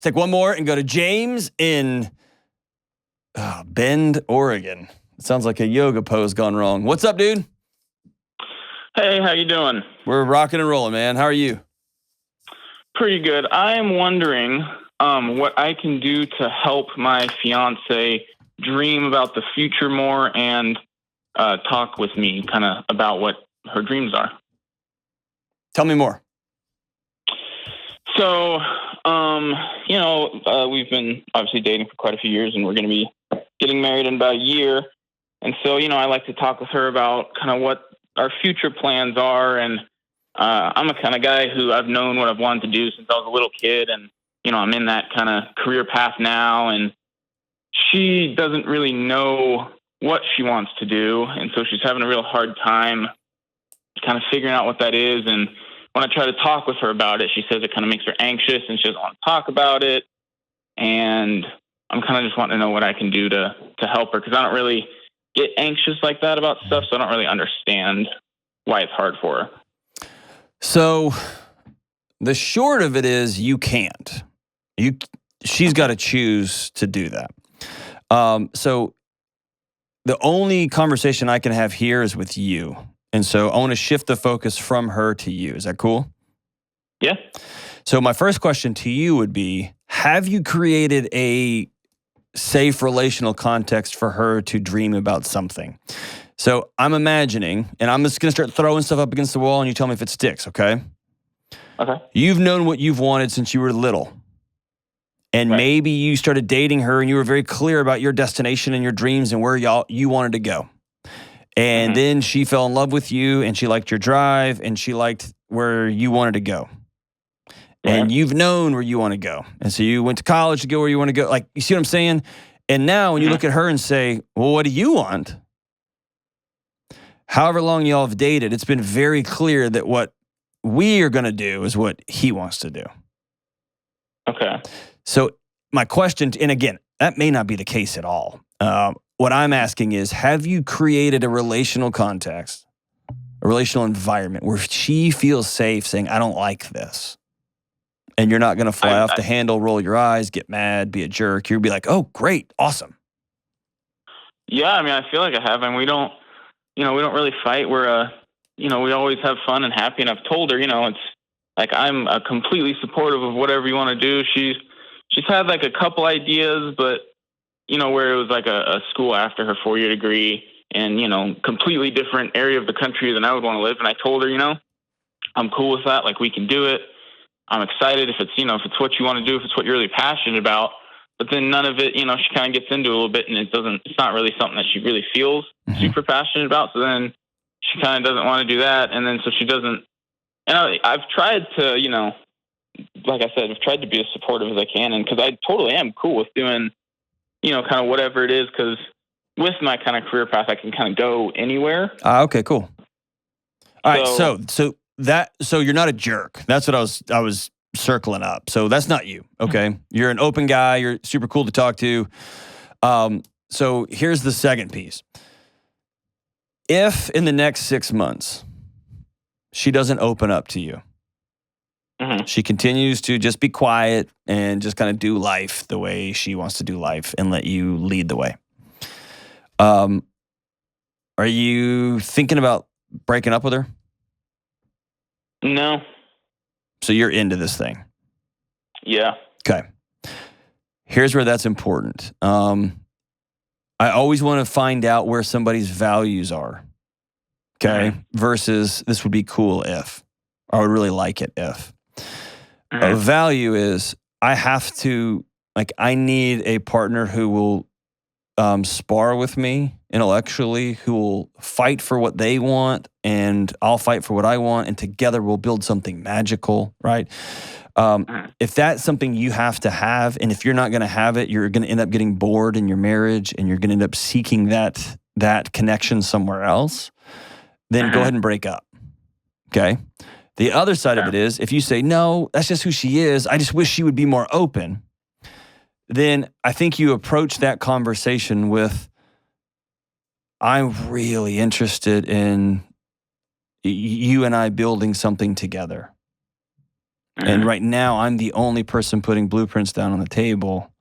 Take one more and go to James in Bend, Oregon. It sounds like a yoga pose gone wrong. What's up, dude? Hey, how you doing? We're rocking and rolling, man. How are you? Pretty good. I am wondering what I can do to help my fiance dream about the future more and talk with me kind of about what her dreams are. Tell me more. So, we've been obviously dating for quite a few years, and we're going to be getting married in about a year. And so, I like to talk with her about kind of what our future plans are. And I'm a kind of guy who I've known what I've wanted to do since I was a little kid. And, I'm in that kind of career path now. And she doesn't really know what she wants to do. And so she's having a real hard time kind of figuring out what that is. And when I try to talk with her about it, she says it kind of makes her anxious and she doesn't want to talk about it. And I'm kind of just wanting to know what I can do to help her, because I don't really get anxious like that about stuff. So I don't really understand why it's hard for her. So the short of it is you can't. She's got to choose to do that. So the only conversation I can have here is with you. And so I want to shift the focus from her to you. Is that cool? Yeah. So my first question to you would be, have you created a safe relational context for her to dream about something? So I'm imagining, and I'm just going to start throwing stuff up against the wall and you tell me if it sticks, okay? Okay. You've known what you've wanted since you were little. And right. Maybe you started dating her and you were very clear about your destination and your dreams and where you wanted to go. And then she fell in love with you and she liked your drive and she liked where you wanted to go. And you've known where you want to go. And so you went to college to go where you want to go. Like, you see what I'm saying? And now when you look at her and say, well, what do you want? However long y'all have dated, it's been very clear that what we are going to do is what he wants to do. Okay. So my question, and again, that may not be the case at all. What I'm asking is, have you created a relational context, a relational environment where she feels safe saying, I don't like this? And you're not going to fly off the handle, roll your eyes, get mad, be a jerk. You'll be like, oh, great, awesome. Yeah, I mean, I feel like I have. And we don't really fight. We're, we always have fun and happy. And I've told her, it's like I'm completely supportive of whatever you want to do. She's had like a couple ideas, but, where it was like a school after her 4-year degree and, completely different area of the country than I would want to live. And I told her, I'm cool with that. Like, we can do it. I'm excited if it's, if it's what you want to do, if it's what you're really passionate about. But then none of it, she kind of gets into a little bit and it's not really something that she really feels super passionate about. So then she kind of doesn't want to do that. And then so she doesn't, and I've tried to, like I said, I've tried to be as supportive as I can. And because I totally am cool with doing, kind of whatever it is. Because with my kind of career path, I can kind of go anywhere. Okay, cool. All right. So you're not a jerk. That's what I was circling up. So that's not you. Okay. You're an open guy. You're super cool to talk to. So here's the second piece. If in the next 6 months, she doesn't open up to you, she continues to just be quiet and just kind of do life the way she wants to do life and let you lead the way. Are you thinking about breaking up with her? No. So you're into this thing? Yeah. Okay. Here's where that's important. I always want to find out where somebody's values are. Okay. Versus this would be cool if, or I would really like it if. A value is I need a partner who will spar with me intellectually, who will fight for what they want and I'll fight for what I want, and together we'll build something magical, right? If that's something you have to have, and if you're not going to have it, you're going to end up getting bored in your marriage and you're going to end up seeking that connection somewhere else, then go ahead and break up, okay? The other side of it is, if you say, no, that's just who she is, I just wish she would be more open, then I think you approach that conversation with, I'm really interested in you and I building something together. And right now, I'm the only person putting blueprints down on the table.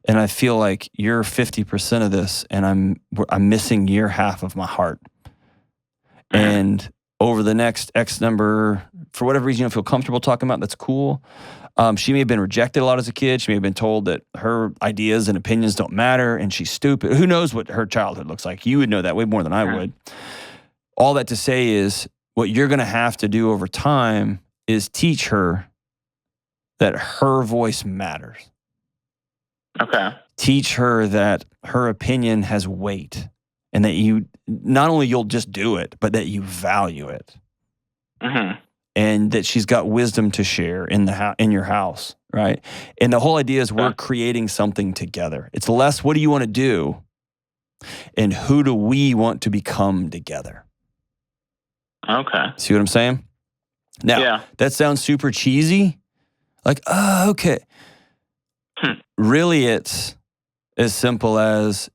And I feel like you're 50% of this, and I'm missing your half of my heart. And over the next X number, for whatever reason you don't feel comfortable talking about, that's cool. She may have been rejected a lot as a kid. She may have been told that her ideas and opinions don't matter and she's stupid. Who knows what her childhood looks like? You would know that way more than I would. All that to say is what you're going to have to do over time is teach her that her voice matters. Okay. Teach her that her opinion has weight and that you, not only you'll just do it, but that you value it. And that she's got wisdom to share in your house, right? And the whole idea is we're creating something together. It's less what do you want to do and who do we want to become together. Okay. See what I'm saying? Now, that sounds super cheesy. Like, oh, okay. Really, it's as simple as,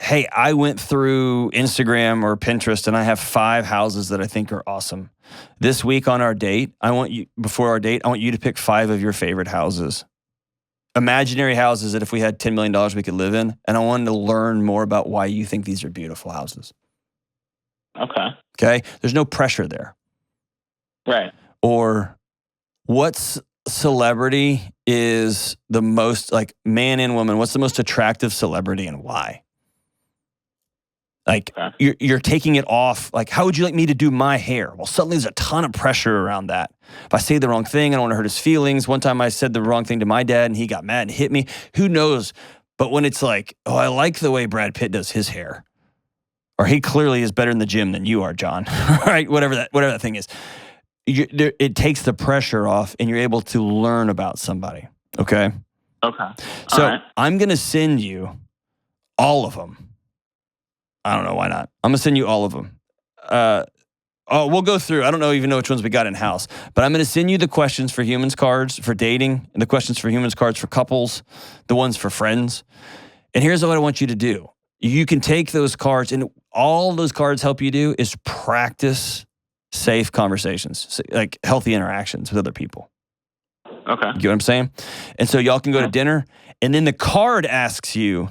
hey, I went through Instagram or Pinterest and I have 5 houses that I think are awesome. This week on our date, before our date, I want you to pick 5 of your favorite houses. Imaginary houses that if we had $10 million we could live in. And I wanted to learn more about why you think these are beautiful houses. Okay? There's no pressure there. Right. Or what's celebrity is the most, like man and woman, what's the most attractive celebrity and why? Like you're taking it off. Like, how would you like me to do my hair? Well, suddenly there's a ton of pressure around that. If I say the wrong thing, I don't want to hurt his feelings. One time I said the wrong thing to my dad and he got mad and hit me. Who knows? But when it's like, oh, I like the way Brad Pitt does his hair. Or he clearly is better in the gym than you are, John. Right? Whatever that thing is. It takes the pressure off and you're able to learn about somebody. Okay? Okay. So I'm going to send you all of them. I don't know why not. I'm going to send you all of them. We'll go through. I don't even know which ones we got in-house. But I'm going to send you the questions for humans cards for dating, and the questions for humans cards for couples, the ones for friends. And here's what I want you to do. You can take those cards, and all those cards help you do is practice safe conversations, like healthy interactions with other people. Okay. You get what I'm saying? And so y'all can go to dinner, and then the card asks you,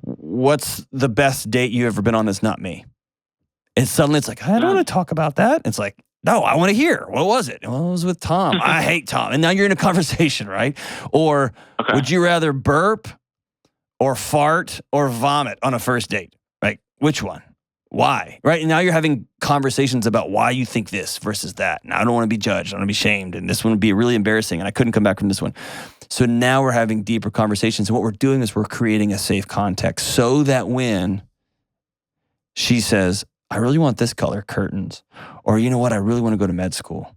what's the best date you've ever been on that's not me? And suddenly it's like, I don't want to talk about that. It's like, no, I want to hear. What was it? Well, it was with Tom. I hate Tom. And now you're in a conversation, right? Or would you rather burp or fart or vomit on a first date? Right? Which one? Why? Right? And now you're having conversations about why you think this versus that. And I don't want to be judged. I don't want to be shamed. And this one would be really embarrassing. And I couldn't come back from this one. So now we're having deeper conversations. And what we're doing is we're creating a safe context so that when she says, I really want this color curtains, or you know what, I really want to go to med school.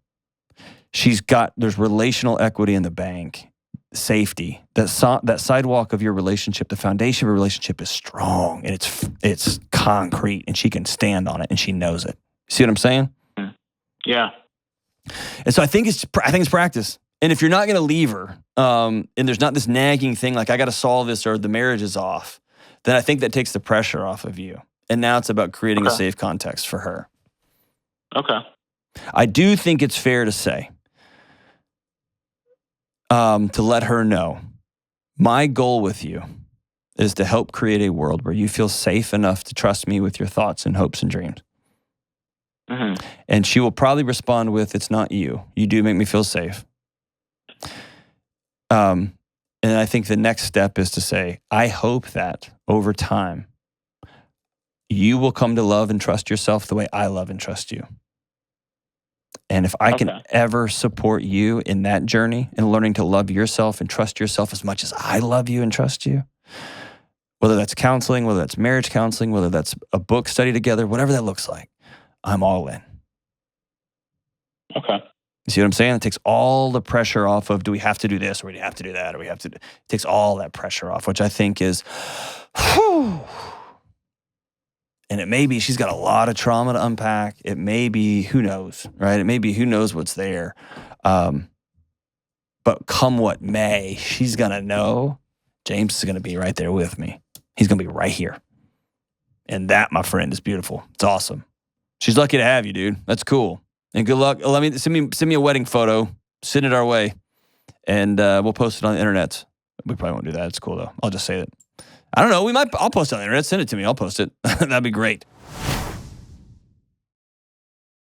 There's relational equity in the bank, safety. That sidewalk of your relationship, the foundation of your relationship is strong and it's concrete and she can stand on it and she knows it. See what I'm saying? Yeah. And so I think it's practice. And if you're not going to leave her, and there's not this nagging thing like I got to solve this or the marriage is off, then I think that takes the pressure off of you. And now it's about creating a safe context for her. Okay. I do think it's fair to say, to let her know, my goal with you is to help create a world where you feel safe enough to trust me with your thoughts and hopes and dreams. And she will probably respond with, it's not you. You do make me feel safe. And I think the next step is to say, I hope that over time, you will come to love and trust yourself the way I love and trust you. And if I can ever support you in that journey and learning to love yourself and trust yourself as much as I love you and trust you, whether that's counseling, whether that's marriage counseling, whether that's a book study together, whatever that looks like, I'm all in. Okay. You see what I'm saying? It takes all the pressure off of, do we have to do this or do we have to do that or it takes all that pressure off, which I think is, whew. And it may be she's got a lot of trauma to unpack. It may be, who knows, right? It may be who knows what's there. But come what may, she's going to know James is going to be right there with me. He's going to be right here. And that, my friend, is beautiful. It's awesome. She's lucky to have you, dude. That's cool. And good luck. Send me a wedding photo. Send it our way, and we'll post it on the internet. We probably won't do that. It's cool though. I'll just say it. I don't know. I'll post it on the internet. Send it to me. I'll post it. That'd be great.